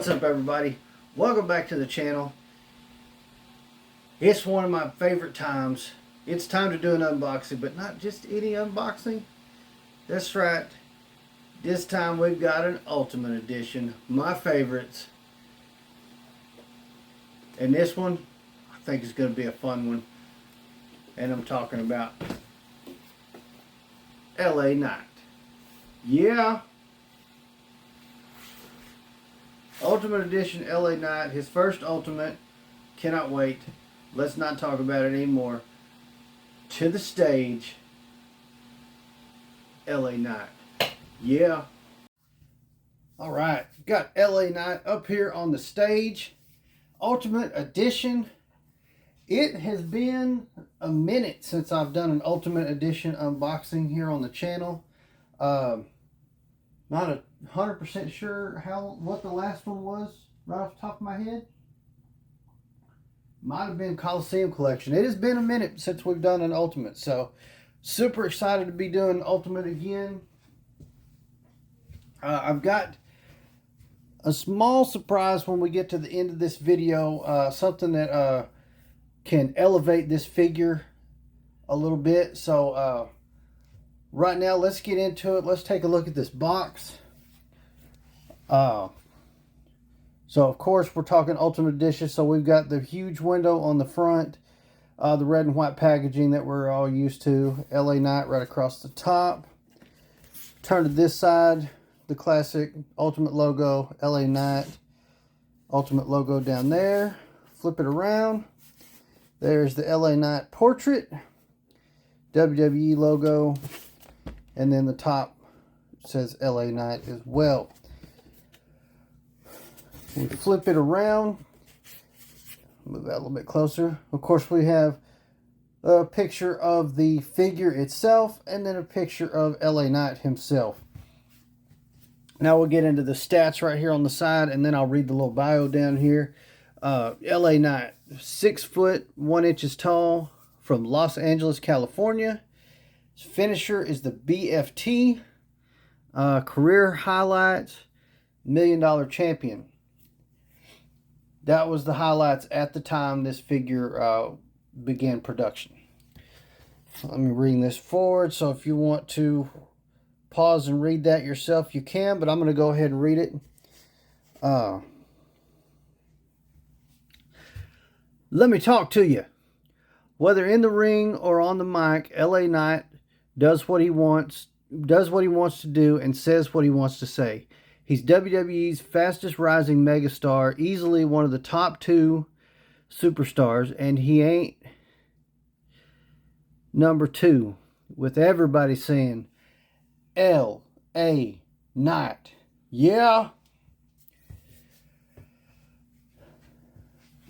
What's up, everybody? Welcome back to the channel. It's one of my favorite times. It's time to do an unboxing, but not just any unboxing. That's right. This time we've got an Ultimate Edition, my favorites. And this one, I think is going to be a fun one. And I'm talking about LA Knight. Yeah. Ultimate Edition LA Knight, his first Ultimate. Cannot wait. Let's not talk about it anymore. To the stage, LA Knight. Yeah. Alright, got LA Knight up here on the stage. Ultimate Edition. It has been a minute since I've done an Ultimate Edition unboxing here on the channel. Not 100% sure what the last one was right off the top of my head. Might have been Coliseum Collection. It has been a minute since we've done an Ultimate, so super excited to be doing Ultimate again. I've got a small surprise when we get to the end of this video, something that can elevate this figure a little bit. So right now, let's get into it. Let's take a look at this box. So of course we're talking Ultimate Edition. So we've got the huge window on the front, the red and white packaging that we're all used to. LA Knight right across the top. Turn to this side, the classic Ultimate logo, LA Knight. Ultimate logo down there. Flip it around. There's the LA Knight portrait, WWE logo, and then the top says LA Knight as well. We flip it around, move that a little bit closer. Of course, we have a picture of the figure itself and then a picture of LA Knight himself. Now we'll get into the stats right here on the side, and then I'll read the little bio down here. LA Knight, 6 foot 1 inches tall, from Los Angeles, California. His finisher is the BFT. Career highlights, $1 Million Champion. That was the highlights at the time this figure began production. So let me bring this forward. So if you want to pause and read that yourself, you can, but I'm going to go ahead and read it. Let me talk to you. Whether in the ring or on the mic, LA Knight does what he wants to do and says what he wants to say. He's WWE's fastest rising megastar, easily one of the top 2 superstars, and he ain't number 2, with everybody saying LA Knight. Yeah.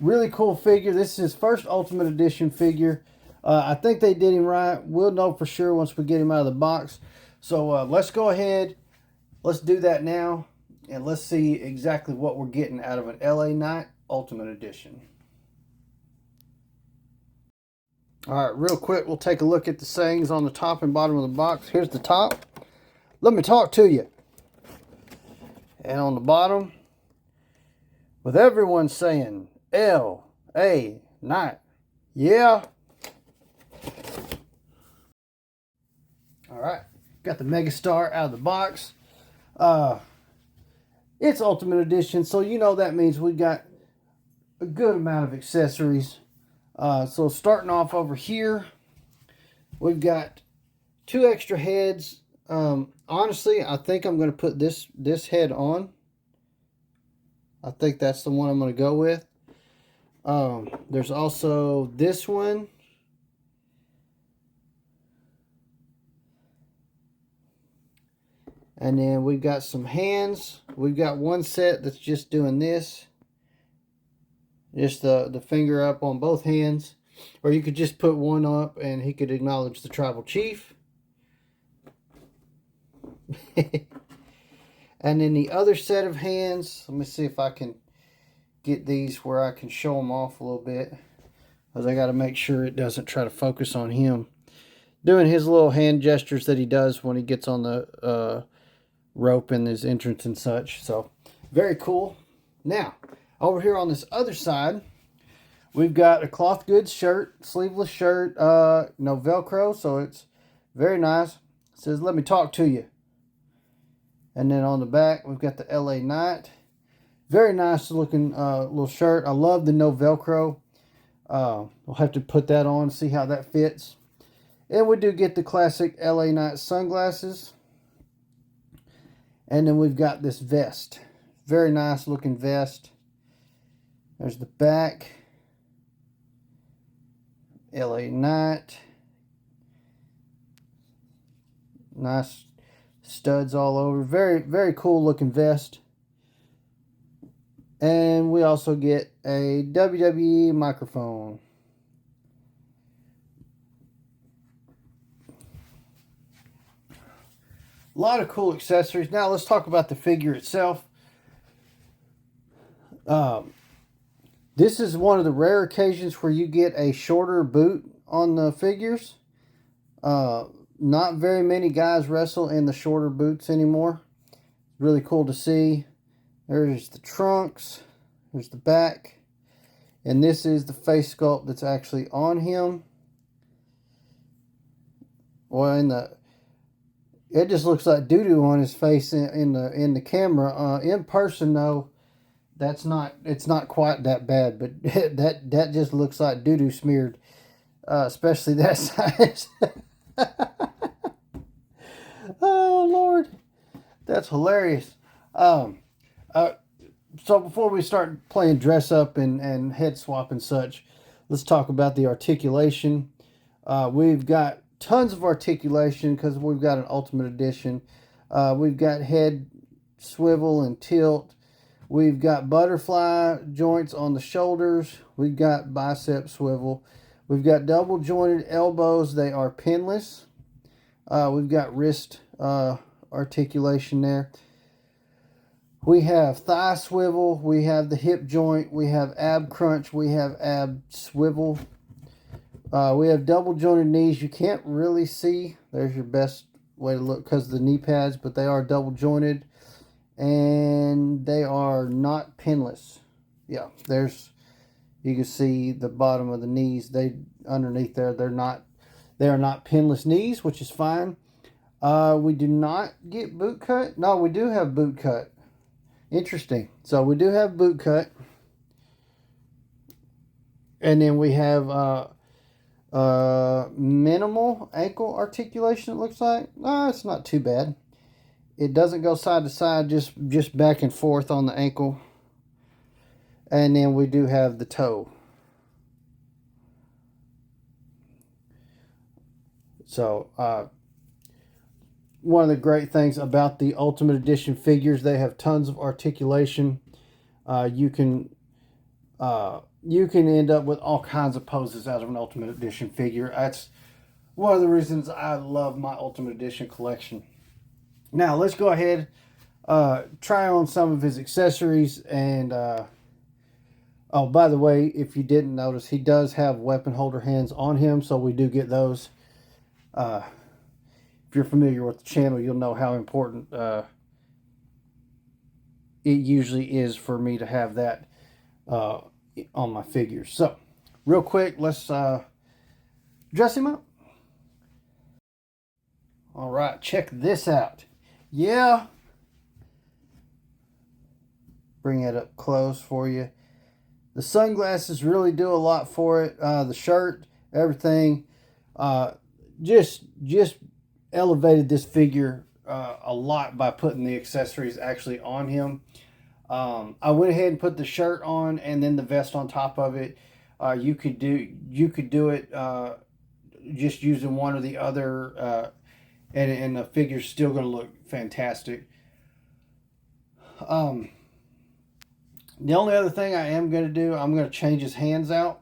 Really cool figure. This is his first Ultimate Edition figure. I think they did him right. We'll know for sure once we get him out of the box. So let's go ahead. Let's do that now. And let's see exactly what we're getting out of an LA Knight Ultimate Edition. Alright, real quick, we'll take a look at the sayings on the top and bottom of the box. Here's the top. Let me talk to you. And on the bottom, with everyone saying LA Knight. Yeah. Alright, got the Megastar out of the box. It's Ultimate Edition, so you know that means we got a good amount of accessories. So starting off over here, we've got 2 extra heads. Honestly, I think I'm going to put this head on. I think that's the one I'm going to go with. There's also this one. And then we've got some hands. We've got one set that's just doing this. Just the finger up on both hands. Or you could just put one up and he could acknowledge the tribal chief. And then the other set of hands. Let me see if I can get these where I can show them off a little bit. Because I got to make sure it doesn't try to focus on him doing his little hand gestures that he does when he gets on the rope in his entrance and such. So very cool. Now, over here on this other side, we've got a cloth goods shirt, sleeveless shirt, no Velcro, so it's very nice. It says, "Let me talk to you." And then on the back, we've got the LA Knight. Very nice looking little shirt. I love the no Velcro. We'll have to put that on, see how that fits. And we do get the classic LA Knight sunglasses. And then we've got this vest. Very nice looking vest. There's the back. LA Knight. Nice studs all over. Very, very cool looking vest. And we also get a WWE microphone. A lot of cool accessories. Now let's talk about the figure itself. This is one of the rare occasions where you get a shorter boot on the figures. Not very many guys wrestle in the shorter boots anymore. Really cool to see. There's the trunks. There's the back. And this is the face sculpt that's actually on him. Well, it just looks like doo-doo on his face in the camera. In person, though, it's not quite that bad, but that just looks like doo-doo smeared, especially that size. Oh Lord, that's hilarious. So before we start playing dress up and head swap and such, let's talk about the articulation. We've got tons of articulation because we've got an Ultimate Edition. We've got head swivel and tilt. We've got butterfly joints on the shoulders. We've got bicep swivel. We've got double jointed elbows. They are pinless. We've got wrist articulation there. We have thigh swivel. We have the hip joint. We have ab crunch. We have ab swivel. We have double jointed knees. You can't really see. There's your best way to look because of the knee pads, but they are double jointed. And they are not pinless. Yeah, you can see the bottom of the knees. Underneath there, they are not pinless knees, which is fine. We do not get boot cut. No, we do have boot cut. Interesting. So we do have boot cut. And then we have minimal ankle articulation, it looks like. No, it's not too bad. It doesn't go side to side, just back and forth on the ankle. And then we do have the toe. So, one of the great things about the Ultimate Edition figures, they have tons of articulation. You can end up with all kinds of poses out of an Ultimate Edition figure. That's one of the reasons I love my Ultimate Edition collection. Now, let's go ahead, try on some of his accessories. And, oh, by the way, if you didn't notice, he does have weapon holder hands on him, so we do get those. If you're familiar with the channel, you'll know how important it usually is for me to have that on my figures. So, real quick, let's dress him up. All right, check this out. Yeah. Bring it up close for you. The sunglasses really do a lot for it. The shirt, everything. Just elevated this figure a lot by putting the accessories actually on him. I went ahead and put the shirt on and then the vest on top of it. You could do it just using one or the other, and the figure's still going to look fantastic. The only other thing I am going to do, I'm going to change his hands out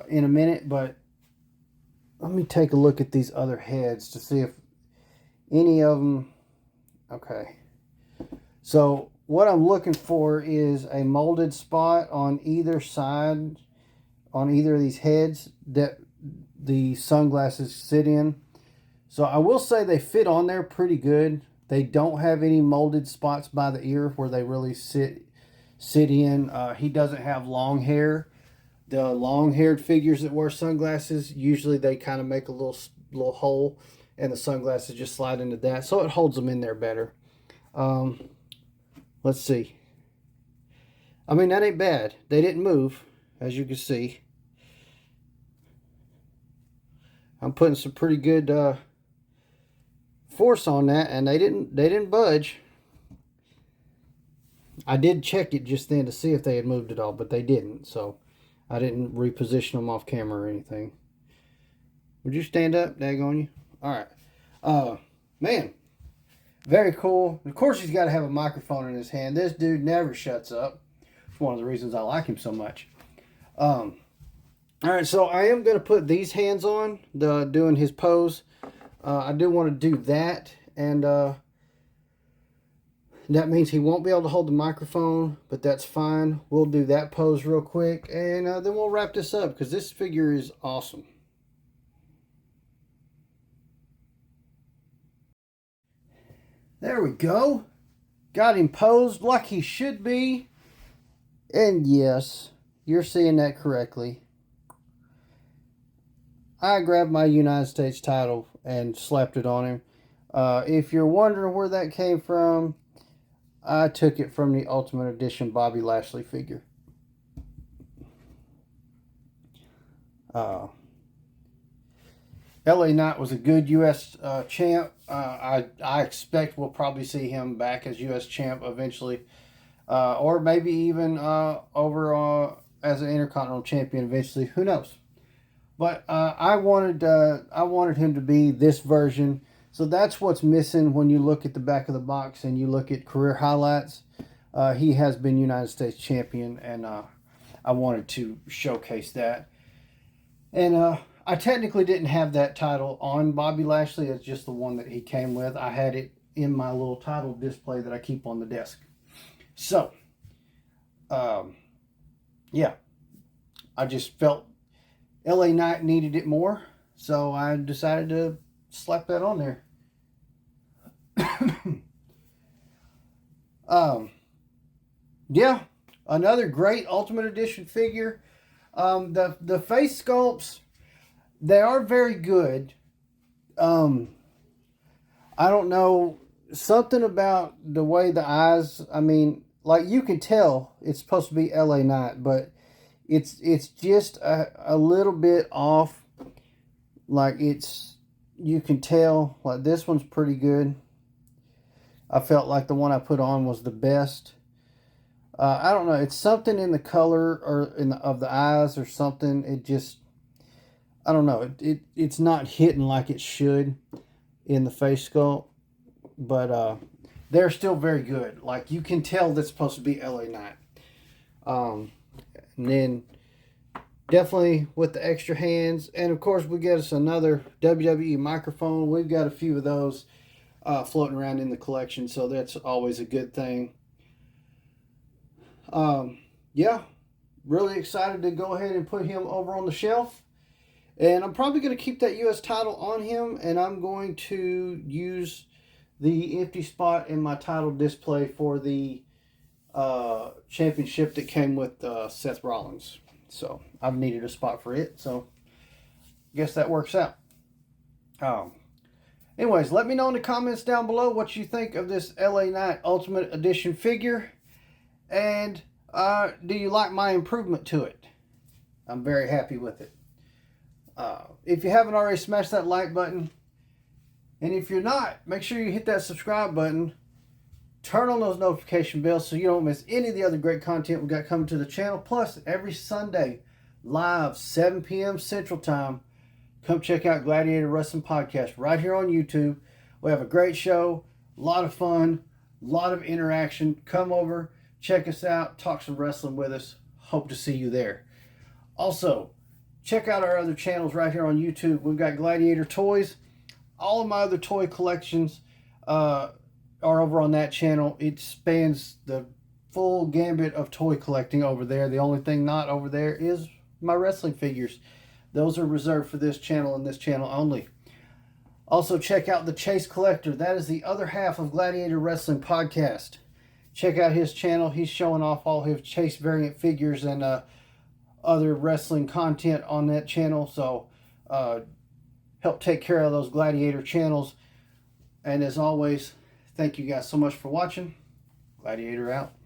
in a minute, but let me take a look at these other heads to see if any of them... Okay. So what I'm looking for is a molded spot on either side, on either of these heads that the sunglasses sit in. So I will say they fit on there pretty good. They don't have any molded spots by the ear where they really sit sit in. He doesn't have long hair. The long-haired figures that wear sunglasses, usually they kind of make a little hole, and the sunglasses just slide into that, so it holds them in there better. Let's see. I mean, that ain't bad. They didn't move, as you can see. I'm putting some pretty good force on that, and they didn't budge. I did check it just then to see if they had moved at all, but they didn't, so I didn't reposition them off camera or anything. Would you stand up? Daggone you. Alright. Man. Very cool. Of course he's got to have a microphone in his hand. This dude never shuts up. It's one of the reasons I like him so much. Alright, so I am going to put these hands on, doing his pose. I do want to do that, and that means he won't be able to hold the microphone, but that's fine. We'll do that pose real quick, and then we'll wrap this up, because this figure is awesome. There we go. Got him posed like he should be. And yes, you're seeing that correctly. I grabbed my United States title and slapped it on him. If you're wondering where that came from, I took it from the Ultimate Edition Bobby Lashley figure. LA Knight was a good U.S. champ. I expect we'll probably see him back as U.S. champ eventually. Or maybe even over as an Intercontinental champion eventually. Who knows? But I wanted him to be this version. So that's what's missing when you look at the back of the box and you look at career highlights. He has been United States champion, and I wanted to showcase that. And I technically didn't have that title on Bobby Lashley. It's just the one that he came with. I had it in my little title display that I keep on the desk. So, yeah, I just felt LA Knight needed it more, so I decided to slap that on there. Yeah, another great Ultimate Edition figure. The face sculpts, they are very good. I don't know, something about the way the eyes, I mean, like you can tell it's supposed to be LA Knight, but it's just a little bit off. Like you can tell, like this one's pretty good. I felt like the one I put on was the best. I don't know, it's something in the color or of the eyes or something. It just, I don't know, it's not hitting like it should in the face sculpt, but they're still very good. Like you can tell that's supposed to be LA Knight. And then definitely with the extra hands, and of course we get us another WWE microphone. We've got a few of those floating around in the collection, so that's always a good thing. Yeah, really excited to go ahead and put him over on the shelf. And I'm probably going to keep that U.S. title on him, and I'm going to use the empty spot in my title display for the championship that came with Seth Rollins. So I've needed a spot for it, so I guess that works out. Anyways, let me know in the comments down below what you think of this LA Knight Ultimate Edition figure. And do you like my improvement to it? I'm very happy with it. If you haven't already, smash that like button. And if you're not, make sure you hit that subscribe button. Turn on those notification bells so you don't miss any of the other great content we got coming to the channel. Plus, every Sunday, live, 7 p.m. Central Time, come check out Gladiator Wrestling Podcast right here on YouTube. We have a great show, a lot of fun, a lot of interaction. Come over, check us out, talk some wrestling with us. Hope to see you there. Also, check out our other channels right here on YouTube. We've got Gladiator Toys. All of my other toy collections are over on that channel. It spans the full gambit of toy collecting over there. The only thing not over there is my wrestling figures. Those are reserved for this channel and this channel only. Also, check out the Chase Collector. That is the other half of Gladiator Wrestling Podcast. check out his channel. He's showing off all his Chase variant figures and other wrestling content on that channel. So help take care of those Gladiator channels. And as always, thank you guys so much for watching. Gladiator out.